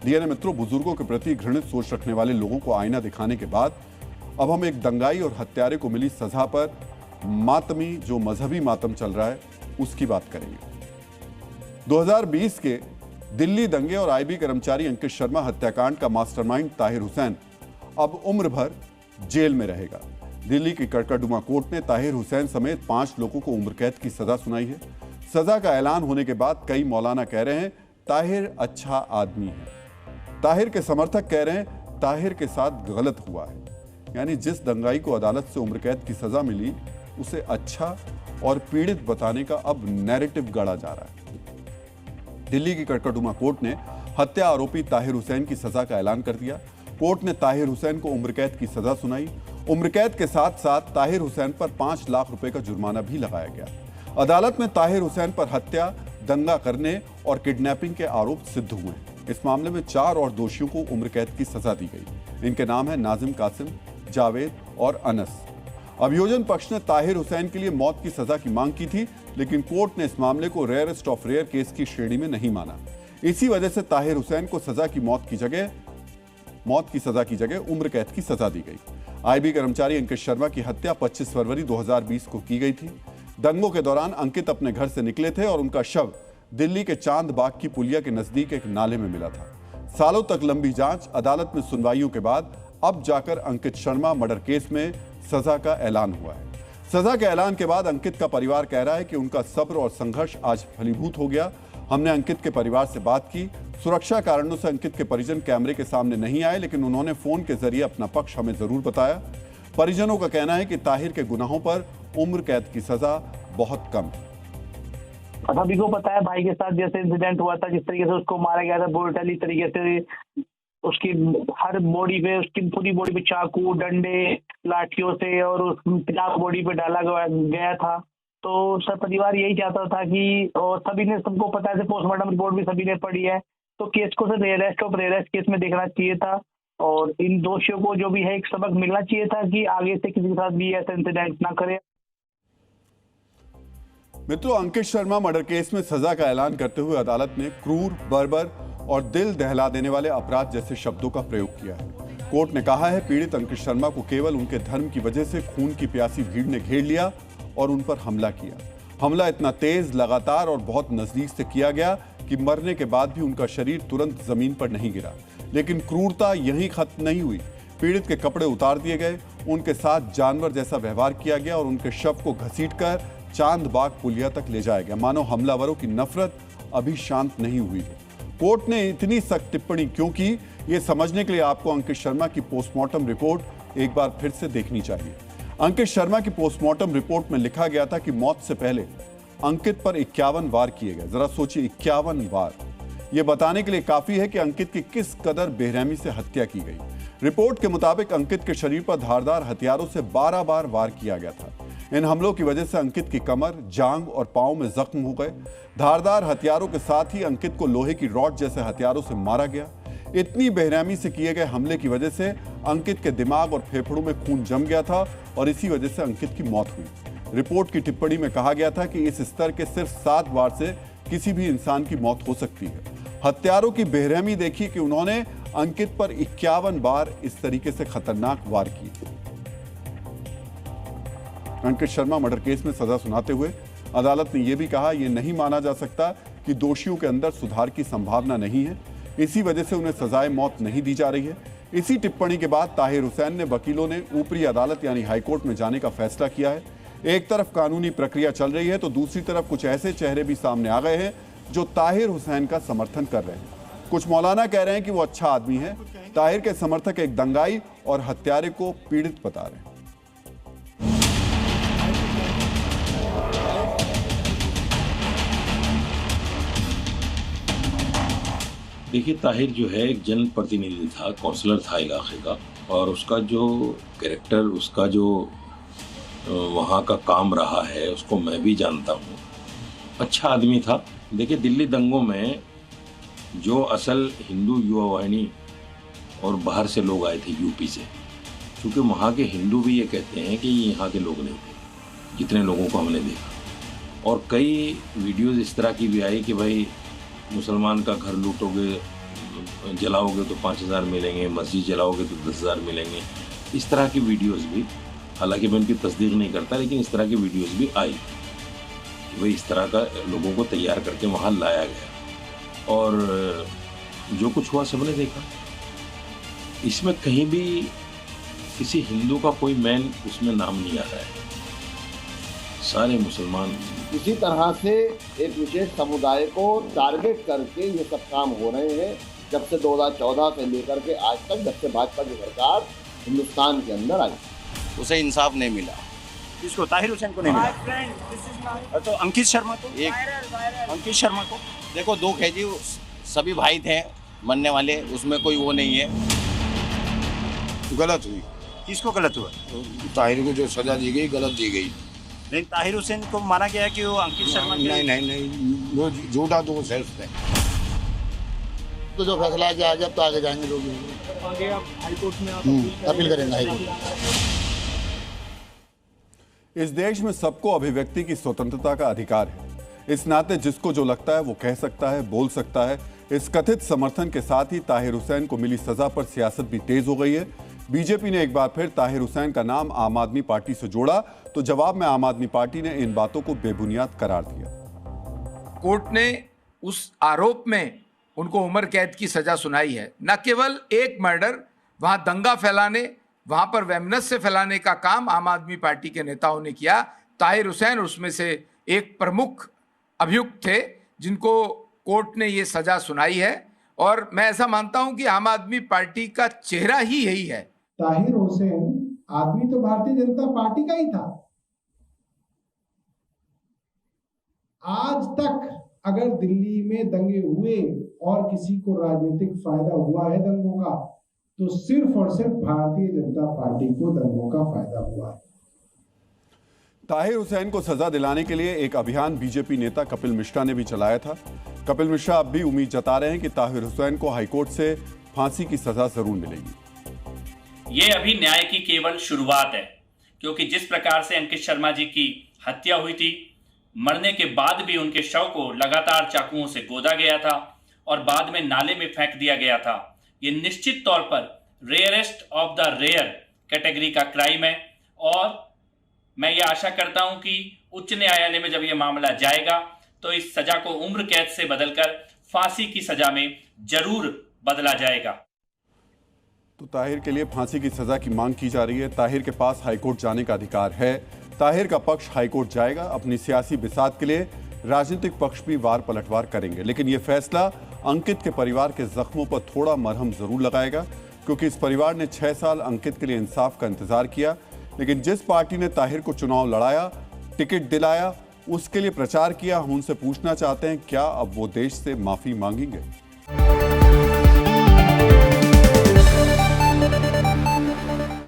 DNA मित्रों, बुजुर्गों के प्रति घृणित सोच रखने वाले लोगों को आईना दिखाने के बाद अब हम एक दंगाई और हत्यारे को मिली सजा पर मातमी जो मजहबी मातम चल रहा है उसकी बात करेंगे। 2020 के दिल्ली दंगे और आईबी कर्मचारी अंकित शर्मा हत्याकांड का मास्टरमाइंड ताहिर हुसैन अब उम्र भर जेल में रहेगा। दिल्ली की कड़कड़डुमा कोर्ट ने ताहिर हुसैन समेत 5 लोगों को उम्र कैद की सजा सुनाई है। सजा का ऐलान होने के बाद कई मौलाना कह रहे हैं ताहिर अच्छा आदमी है। ताहिर के समर्थक कह रहे हैं ताहिर के साथ गलत हुआ है, यानी जिस दंगाई को अदालत से उम्र कैद की सजा मिली उसे अच्छा और पीड़ित बताने का अब नैरेटिव गढ़ा जा रहा है। दिल्ली की कड़कड़डुमा कोर्ट ने हत्या आरोपी ताहिर हुसैन की सजा का ऐलान कर दिया। कोर्ट ने ताहिर हुसैन को उम्र कैद की सजा सुनाई। उम्र कैद के साथ साथ ताहिर हुसैन पर 5 लाख रुपए का जुर्माना भी लगाया गया। अदालत में ताहिर हुसैन पर हत्या, दंगा करने और किडनैपिंग के आरोप सिद्ध हुए। इस मामले में 4 और दोषियों को उम्र कैद की सजा दी गई। इनके नाम है नाजिम कासिम, जावेद और अनस। अभियोजन पक्ष ने ताहिर हुसैन के लिए मौत की सजा की मांग की थी, लेकिन कोर्ट ने इस मामले को रेयरेस्ट ऑफ रेयर केस की श्रेणी में नहीं माना। इसी वजह से ताहिर हुसैन को मौत की सजा की जगह उम्र कैद की सजा दी गई। आईबी कर्मचारी अंकित शर्मा की हत्या 25 फरवरी 2020 को की गई थी। दंगों के दौरान अंकित अपने घर से निकले थे और उनका शव दिल्ली के चांद बाग की पुलिया के नजदीक एक नाले में मिला था। सालों तक लंबी जांच, अदालत में सुनवाइयों के बाद अब जाकर अंकित शर्मा मर्डर केस में सजा का ऐलान हुआ है। सजा के ऐलान के बाद अंकित का परिवार कह रहा है कि उनका सब्र और संघर्ष आज फलीभूत हो गया। हमने अंकित के परिवार से बात की। सुरक्षा कारणों से अंकित के परिजन कैमरे के सामने नहीं आए, लेकिन उन्होंने फोन के जरिए अपना पक्ष हमें जरूर बताया। परिजनों का कहना है कि ताहिर के गुनाहों पर उम्र कैद की सजा बहुत कम है। सभी को पता है भाई के साथ जैसे इंसिडेंट हुआ था, जिस तरीके से उसको मारा गया था ब्रूटली तरीके से, उसकी हर बॉडी पे, उसकी पूरी बॉडी पे चाकू, डंडे, लाठियों से और उस पिलाक बॉडी पे डाला गया था। तो सब परिवार यही चाहता था कि, और सभी ने, सबको पता है, पोस्टमार्टम रिपोर्ट भी सभी ने पढ़ी है, तो केस को सिर्फ रेयरेस्ट ऑफ रेयरेस्ट केस में देखना चाहिए था और इन दोषियों को जो भी है एक सबक मिलना चाहिए था कि आगे से किसी के साथ भी ऐसा इंसिडेंट ना करे। मित्रों, अंकित शर्मा मर्डर केस में सजा का ऐलान करते हुए अदालत ने क्रूर, बर्बर और दिल दहला देने वाले अपराध जैसे शब्दों का प्रयोग किया है। कोर्ट ने कहा है पीड़ित अंकित शर्मा को केवल उनके धर्म की वजह से खून की प्यासी भीड़ ने घेर लिया और उन पर हमला किया। हमला इतना तेज, लगातार और बहुत नजदीक से किया गया कि मरने के बाद भी उनका शरीर तुरंत जमीन पर नहीं गिरा। लेकिन क्रूरता यहीं खत्म नहीं हुई। पीड़ित के कपड़े उतार दिए गए, उनके साथ जानवर जैसा व्यवहार किया गया और उनके शव को घसीटकर चांद बाग पुलिया तक ले जाया गया, मानो हमलावरों की नफरत अभी शांत नहीं हुई है। कोर्ट ने इतनी सख्त टिप्पणी क्यों की, ये समझने के लिए आपको अंकित शर्मा की पोस्टमार्टम रिपोर्ट एक बार फिर से देखनी चाहिए। अंकित शर्मा की पोस्टमार्टम रिपोर्ट में लिखा गया था कि मौत से पहले अंकित पर 51 वार किए गए। जरा सोचिए, 51 वार। यह बताने के लिए काफी है कि अंकित की किस कदर बेरहमी से हत्या की गई। रिपोर्ट के मुताबिक अंकित के शरीर पर धारदार हथियारों से 12 बार वार किया गया था। इन हमलों की वजह से अंकित की कमर, जांग और पांव में जख्म हो गए। धारदार हथियारों के साथ ही अंकित को लोहे की रॉड जैसे हथियारों से मारा गया। इतनी बेरहमी से किए गए हमले की वजह से अंकित के दिमाग और फेफड़ों में खून जम गया था और इसी वजह से अंकित की मौत हुई। रिपोर्ट की टिप्पणी में कहा गया था कि इस स्तर के सिर्फ 7 वार से किसी भी इंसान की मौत हो सकती है। हत्यारों की बेरहमी देखिए कि उन्होंने अंकित पर 51 बार इस तरीके से खतरनाक वार किए। अंकित शर्मा मर्डर केस में सजा सुनाते हुए अदालत ने यह भी कहा, यह नहीं माना जा सकता कि दोषियों के अंदर सुधार की संभावना नहीं है, इसी वजह से उन्हें सजाए मौत नहीं दी जा रही है। इसी टिप्पणी के बाद ताहिर हुसैन ने वकीलों ने ऊपरी अदालत यानी हाईकोर्ट में जाने का फैसला किया है। एक तरफ कानूनी प्रक्रिया चल रही है तो दूसरी तरफ कुछ ऐसे चेहरे भी सामने आ गए हैं जो ताहिर हुसैन का समर्थन कर रहे हैं। कुछ मौलाना कह रहे हैं कि वो अच्छा आदमी है। ताहिर के समर्थक एक दंगाई और हत्यारे को पीड़ित बता रहे हैं। देखिए, ताहिर जो है एक जनप्रतिनिधि था, काउंसलर था इलाके का, और उसका जो कैरेक्टर, उसका जो वहाँ का काम रहा है उसको मैं भी जानता हूँ। अच्छा आदमी था। देखिए, दिल्ली दंगों में जो असल हिंदू युवा वाहिनी और बाहर से लोग आए थे यूपी से, क्योंकि वहाँ के हिंदू भी ये कहते हैं कि यहाँ के लोग नहीं थे जितने लोगों को हमने देखा। और कई वीडियोज़ इस तरह की भी आई कि भाई मुसलमान का घर लूटोगे, जलाओगे तो 5,000 मिलेंगे, मस्जिद जलाओगे तो 10,000 मिलेंगे। इस तरह की वीडियोस भी, हालांकि मैं उनकी तस्दीक नहीं करता, लेकिन इस तरह की वीडियोस भी आई कि भाई इस तरह का लोगों को तैयार करके वहाँ लाया गया। और जो कुछ हुआ सबने देखा। इसमें कहीं भी किसी हिंदू का कोई मैन उसमें नाम नहीं आ रहा है, सारे मुसलमान। इसी तरह से एक विशेष समुदाय को टारगेट करके ये सब काम हो रहे हैं जब से 2014 से लेकर के आज तक, जब से भाजपा की सरकार हिंदुस्तान के अंदर आई, उसे इंसाफ नहीं मिला। किसको? ताहिर हुसैन को नहीं मिला। तो अंकित शर्मा को, अंकित शर्मा को देखो, दुख है जी, सभी भाई थे मरने वाले, उसमें कोई वो नहीं है। गलत हुई। किसको गलत हुआ? ताहिर को जो सजा दी गई गलत दी गई। लेकिन ताहिर हुसैन को माना गया कि वो अंकित शर्मा नहीं, वो झूठा दोष है उसमें। तो जो फैसला किया जब तो आगे जाएंगे लोग, आगे आप हाईकोर्ट में अपील करेंगे हाईकोर्ट। इस देश में सबको अभिव्यक्ति की स्वतंत्रता का अधिकार है। इस नाते जिसको जो लगता है वो कह सकता है, बोल सकता है। इस कथित समर्थन के साथ ही ताहिर हुसैन को मिली सजा पर सियासत भी तेज हो गई है। बीजेपी ने एक बार फिर ताहिर हुसैन का नाम आम आदमी पार्टी से जोड़ा, तो जवाब में आम आदमी पार्टी ने इन बातों को बेबुनियाद करार दिया। कोर्ट ने उस आरोप में उनको उम्र कैद की सजा सुनाई है। न केवल एक मर्डर, वहां दंगा फैलाने, वहां पर वैमनस्य फैलाने का काम आम आदमी पार्टी के नेताओं ने किया। ताहिर हुसैन उसमें से एक प्रमुख अभियुक्त थे जिनको कोर्ट ने ये सजा सुनाई है। और मैं ऐसा मानता हूं कि आम आदमी पार्टी का चेहरा ही यही है। ताहिर हुसैन आदमी तो भारतीय जनता पार्टी का ही था। आज तक अगर दिल्ली में दंगे हुए और किसी को राजनीतिक फायदा हुआ है दंगों का, तो सिर्फ और सिर्फ भारतीय जनता पार्टी को दंगों का फायदा हुआ है। ताहिर हुसैन को सजा दिलाने के लिए एक अभियान बीजेपी नेता कपिल मिश्रा ने भी चलाया था। कपिल मिश्रा अब भी उम्मीद जता रहे हैं कि ताहिर हुसैन को हाईकोर्ट से फांसी की सजा जरूर मिलेगी। ये अभी न्याय की केवल शुरुआत है, क्योंकि जिस प्रकार से अंकित शर्मा जी की हत्या हुई थी, मरने के बाद भी उनके शव को लगातार चाकुओं से गोदा गया था और बाद में नाले में फेंक दिया गया था, ये निश्चित तौर पर rarest of the rare category का क्राइम है। और मैं ये आशा करता हूं कि उच्च न्यायालय में जब ये मामला जाएगा तो इस सजा को उम्र कैद से बदलकर फांसी की सजा में जरूर बदला जाएगा। तो ताहिर के लिए फांसी की सजा की मांग की जा रही है। ताहिर के पास हाईकोर्ट जाने का अधिकार है। ताहिर का पक्ष हाईकोर्ट जाएगा। अपनी सियासी बिसात के लिए राजनीतिक पक्ष भी वार पलटवार करेंगे, लेकिन यह फैसला अंकित के परिवार के जख्मों पर थोड़ा मरहम जरूर लगाएगा, क्योंकि इस परिवार ने 6 साल अंकित के लिए इंसाफ का इंतजार किया। लेकिन जिस पार्टी ने ताहिर को चुनाव लड़ाया, टिकट दिलाया, उसके लिए प्रचार किया, हम उनसे पूछना चाहते हैं क्या अब वो देश से माफी मांगेंगे।